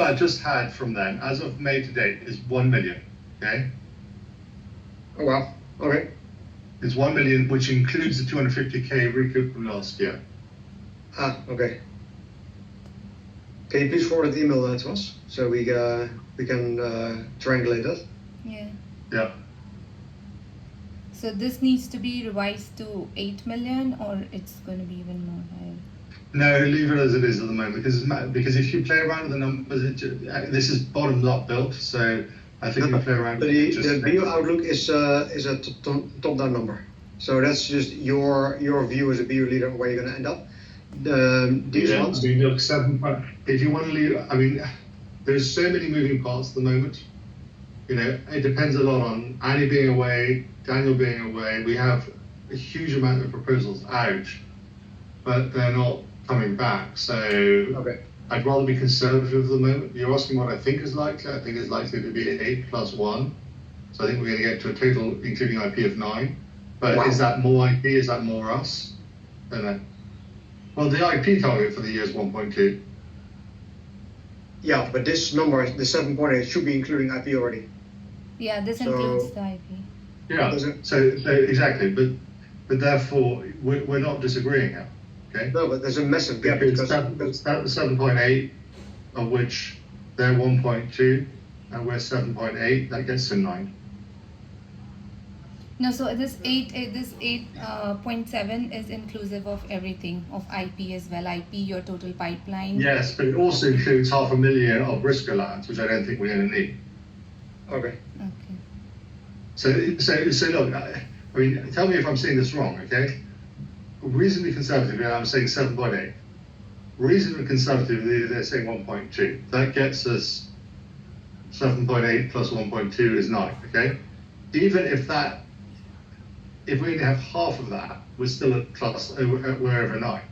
I just had from them, as of May to date, is 1 million. Okay. Oh wow. Okay. It's 1 million, which includes the 250k recoup from last year. Okay. Can you please forward the email to us so we can triangulate that? Yeah. Yeah. So this needs to be revised to 8 million, or it's going to be even more higher? No, leave it as it is at the moment, because if you play around with the numbers, this is bottom up built, so I think you play around with it. The BU outlook is a top-down number, so that's just your view as a BU leader where you're going to end up. These ones. I mean, look, if you want to leave, I mean, there's so many moving parts at the moment. You know, it depends a lot on Annie being away, Daniel being away. We have a huge amount of proposals out, but they're not coming back. So okay. I'd rather be conservative at the moment. You're asking what I think is likely. I think it's likely to be 8 plus 1. So I think we're going to get to a total, including IP, of 9. But Is that more IP? Is that more us? I don't know. Well, the IP target for the year is 1.2. Yeah, but this number, the 7.8, should be including IP already. Yeah, this includes the IP. Yeah, so exactly, but therefore we're not disagreeing here, okay? No, but there's a massive gap. Because that's 7.8, of which they're 1.2, and we're 7.8. That gets to 9. No, so this 8.7 is inclusive of everything, of IP as well. IP, your total pipeline. Yes, but it also includes 500,000 of risk allowance, which I don't think we're going to need. Okay. So look, I mean, tell me if I'm saying this wrong, okay? Reasonably conservative, I'm saying 7.8. Reasonably conservative, they're saying 1.2. That gets us 7.8 plus 1.2 is 9, okay? Even if we only have half of that, we're still at plus, we're over 9.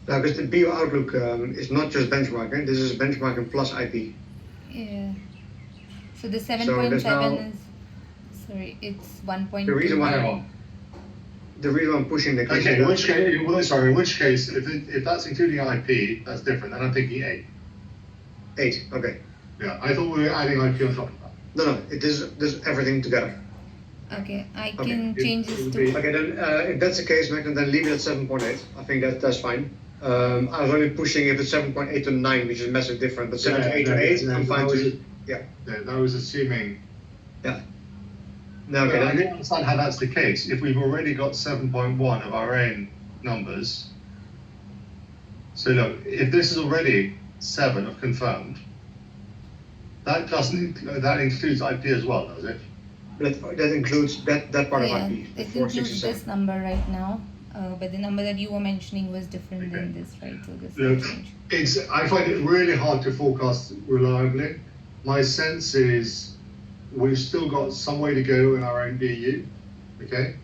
Because the BU outlook is not just benchmarking, this is benchmarking plus IP. Yeah. So the 7.7 is, sorry, it's 1.2. The reason why I'm pushing the case. Okay, in which case, if that's including IP, that's different. And I'm thinking 8. 8, okay. Yeah, I thought we were adding IP on top of that. No, it is everything together. Okay, I can change this to. Okay, then if that's the case, then leave it at 7.8. I think that's fine. I was only pushing if it's 7.8 to 9, which is a massive difference. But 7 to 8 to 8, I'm fine too. Yeah, that was assuming. Yeah. No, okay. I don't understand how that's the case. If we've already got 7.1 of our own numbers. So look, if this is already 7 of confirmed, that includes IP as well, does it? That includes that part of IP. It includes this number right now, but the number that you were mentioning was different than this, right? So this will change. I find it really hard to forecast reliably. My sense is we've still got some way to go in our own BU, okay?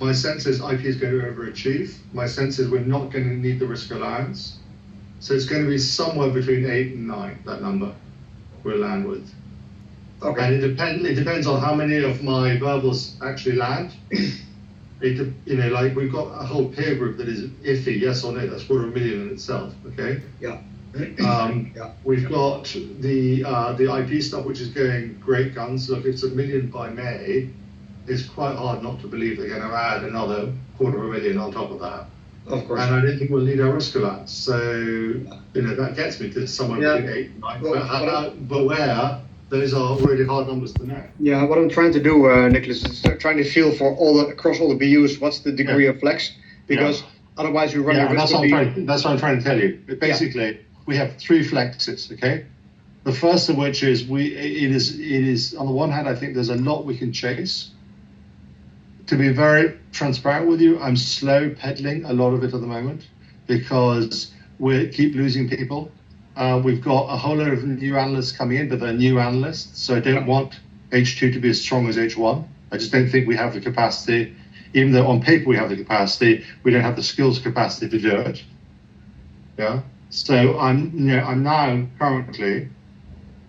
My sense is IP is going to overachieve. My sense is we're not going to need the risk allowance. So it's going to be somewhere between 8 and 9, that number we'll land with. Okay. And it depends on how many of my verbals actually land. Like we've got a whole peer group that is iffy, yes or no. That's 250,000 in itself. Okay. Yeah. We've got the IP stuff, which is going great guns. Look, it's 1 million by May. It's quite hard not to believe they're going to add another 250,000 on top of that. Of course. And I don't think we'll need our risk allowance. So that gets me to somewhere between 8 and 9. But where? Those are really hard numbers to know. Yeah, what I'm trying to do, Nicholas, is trying to feel for across all the BUs, what's the degree of flex? Because otherwise you run the risk. That's what I'm trying to tell you. Basically, we have 3 flexes, okay? The first of which is it is on the one hand, I think there's a lot we can chase. To be very transparent with you, I'm slow peddling a lot of it at the moment because we keep losing people. We've got a whole lot of new analysts coming in, but they're new analysts, so I don't want H2 to be as strong as H1. I just don't think we have the capacity, even though on paper we have the capacity, we don't have the skills capacity to do it. Yeah. So I'm now currently,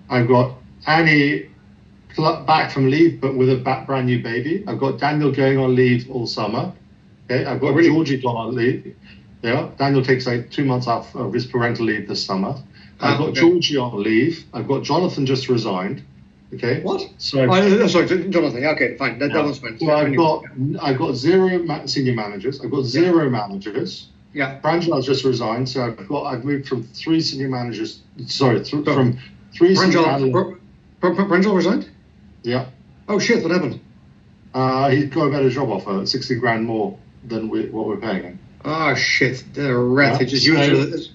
I've got Annie back from leave, but with a brand new baby. I've got Daniel going on leave all summer. Okay. I've got Georgie gone on leave. Yeah. Daniel takes like 2 months off of his parental leave this summer. I've got Georgie on leave. I've got Jonathan just resigned. Okay. What? So sorry, Jonathan. Yeah, okay, fine. That one's fine. So I've got zero senior managers. I've got zero managers. Yeah. Pranjal's just resigned, so I've moved from three senior managers. Sorry, from three senior managers. Pranjal resigned? Yeah. Oh shit! What happened? He got a better job offer, 60 grand more than what we're paying him. Oh shit! The rat. Yeah. Just used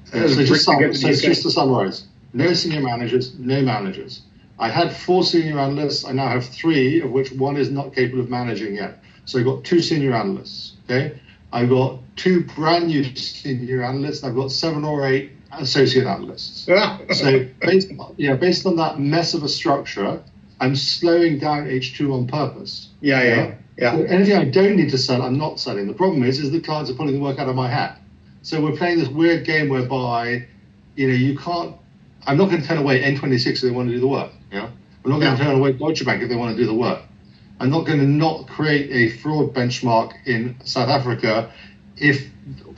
So just to summarize, no senior managers, no managers. I had 4 senior analysts. I now have 3, of which one is not capable of managing yet. So I've got 2 senior analysts. Okay. I've got 2 brand new senior analysts. I've got 7 or 8 associate analysts. So based on that mess of a structure, I'm slowing down H2 on purpose. Yeah. So anything I don't need to sell, I'm not selling. The problem is the clients are pulling the work out of my hat. So we're playing this weird game whereby, you can't. I'm not going to turn away N26 if they want to do the work. I'm not going to turn away Deutsche Bank if they want to do the work. I'm not going to not create a fraud benchmark in South Africa if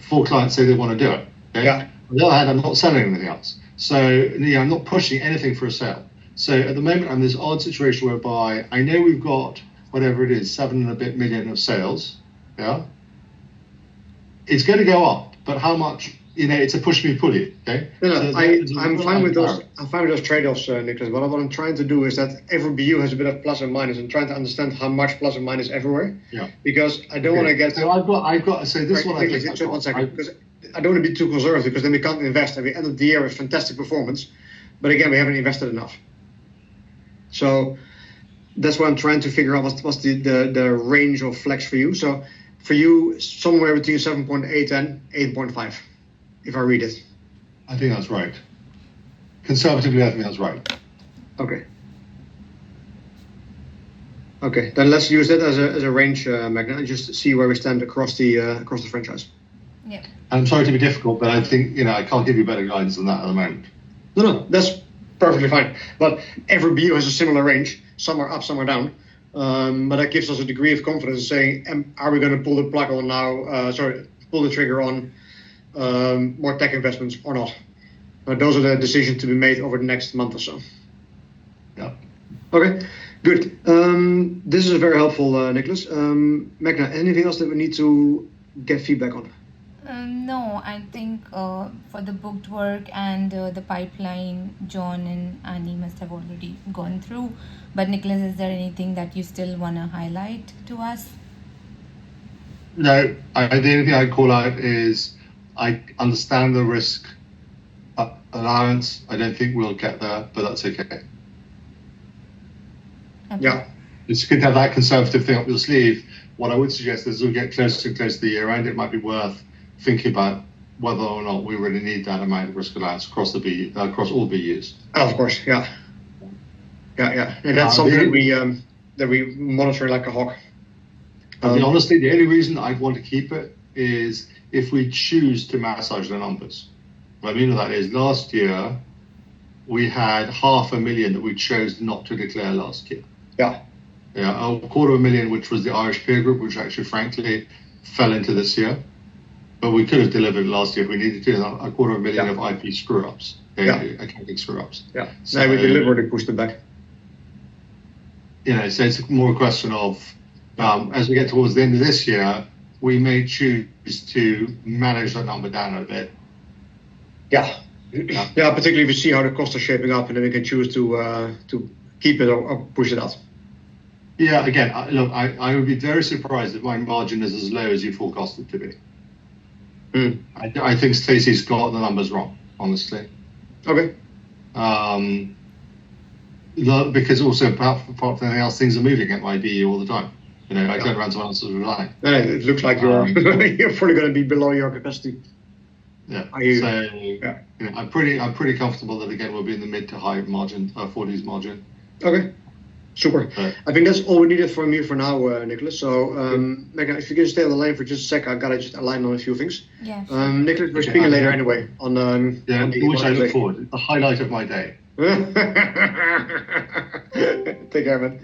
4 clients say they want to do it. Okay? Yeah. On the other hand, I'm not selling anything else. So I'm not pushing anything for a sale. So at the moment, I'm in this odd situation whereby I know we've got whatever it is, 7 and a bit million of sales. Yeah. It's going to go up, but how much? It's a push me pull you. Okay. I'm fine with those. I'm fine with those trade-offs, Nicholas. But what I'm trying to do is that every BU has a bit of plus and minus, and trying to understand how much plus and minus everywhere. Yeah. Because I don't want to get. So I've got. So this one. One second, because I don't want to be too conservative, because then we can't invest. At the end of the year with fantastic performance, but again, we haven't invested enough. So that's why I'm trying to figure out what's the range of flex for you. So for you, somewhere between 7.8 and 8.5, if I read it. I think that's right. Conservatively, I think that's right. Okay. Okay, then let's use that as a range, Magna, and just see where we stand across the franchise. Yeah. I'm sorry to be difficult, but I think I can't give you better guidance than that at the moment. No, that's perfectly fine. But every BU has a similar range. Some are up, some are down. But that gives us a degree of confidence saying, are we going to pull the plug on now? Pull the trigger on more tech investments or not? Those are the decisions to be made over the next month or so. Yeah. Okay, good. This is very helpful, Nicholas. Magna, anything else that we need to get feedback on? No, I think for the booked work and the pipeline, John and Annie must have already gone through. But Nicholas, is there anything that you still want to highlight to us? No, the only thing I'd call out is I understand the risk allowance. I don't think we'll get there, but that's okay. Okay. Yeah. It's good to have that conservative thing up your sleeve. What I would suggest is as we get closer to the year end, it might be worth thinking about whether or not we really need that amount of risk allowance across all BUs. Oh, of course, yeah. And that's something that we monitor like a hawk. Honestly, the only reason I'd want to keep it is if we choose to massage the numbers. What I mean by that is last year we had 500,000 that we chose not to declare last year. Yeah. Yeah, 250,000, which was the Irish peer group, which actually, frankly, fell into this year. But we could have delivered last year if we needed to. 250,000 of IP screw-ups, accounting screw-ups. Yeah. So we deliberately pushed it back. So it's more a question of as we get towards the end of this year, we may choose to manage that number down a bit. Yeah, particularly if we see how the costs are shaping up, and then we can choose to keep it or push it out. Yeah, again, I would be very surprised if my margin is as low as you forecast it to be. I think Stacey's got the numbers wrong, honestly. Okay. Because also, apart from anything else, things are moving at my BE all the time. I turn around to someone else and rely. It looks like you're probably going to be below your capacity. Yeah. I'm pretty comfortable that again we'll be in the mid to high margin, 40s margin. Okay. Super. I think that's all we needed from you for now, Nicholas. So, Megan, if you can stay on the line for just a sec, I've got to just align on a few things. Yeah. Sure. Nicholas, we're speaking later anyway. Which I look forward. It's the highlight of my day. Take care, man.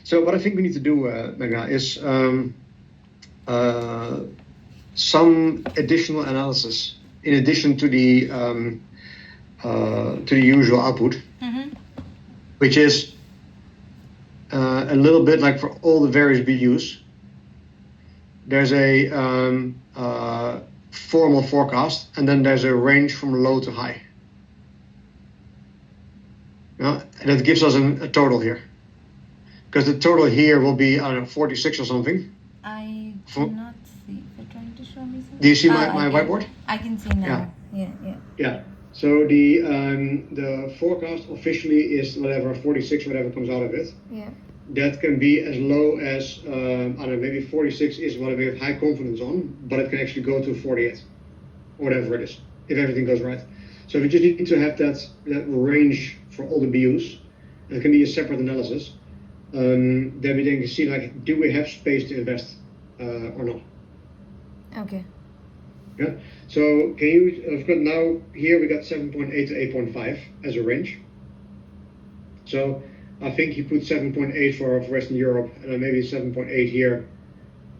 So what I think we need to do, Megan, is some additional analysis in addition to the to the usual output, Mm-hmm. which is a little bit like for all the various BUs. There's a formal forecast, and then there's a range from low to high. And that gives us a total here. Because the total here will be, I don't know, 46 or something. I For- cannot see. You're trying to show me something. Do you see Ah, my I can- whiteboard? I can see now. Yeah. Yeah. So the forecast officially is whatever 46, whatever comes out of it. Yeah. That can be as low as I don't know, maybe 46 is what we have high confidence on, but it can actually go to 48, or whatever it is, if everything goes right. So we just need to have that range for all the BUs. It can be a separate analysis. Then we then can see like, do we have space to invest or not? Okay. Yeah. So can you? I've got now here we got 7.8 to 8.5 as a range. So I think he put 7.8 for Western Europe, and then maybe 7.8 here,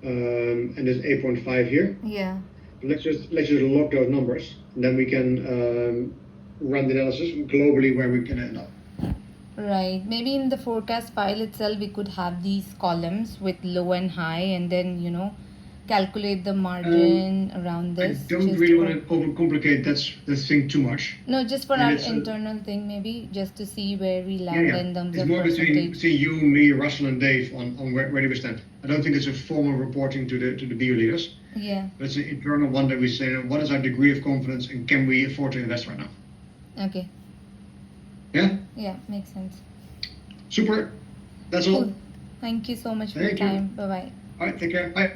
and there's 8.5 here. Yeah. Let's just lock those numbers, and then we can run the analysis globally where we can end up. Right. Maybe in the forecast file itself, we could have these columns with low and high, and then calculate the margin around I this. don't just really for- want to overcomplicate that thing too much. No, just for And our it's a- internal thing, maybe just to see where we land in terms It's of more between percentage. you, me, Russell, and Dave on where do we stand. I don't think it's a formal reporting to the BU leaders. Yeah. But it's an internal one that we say, what is our degree of confidence and can we afford to invest right now? Okay. Yeah? Yeah, makes sense. Super. That's all. Cool. Thank you so much for your Thank you. time. Bye bye. All right, take care. Bye.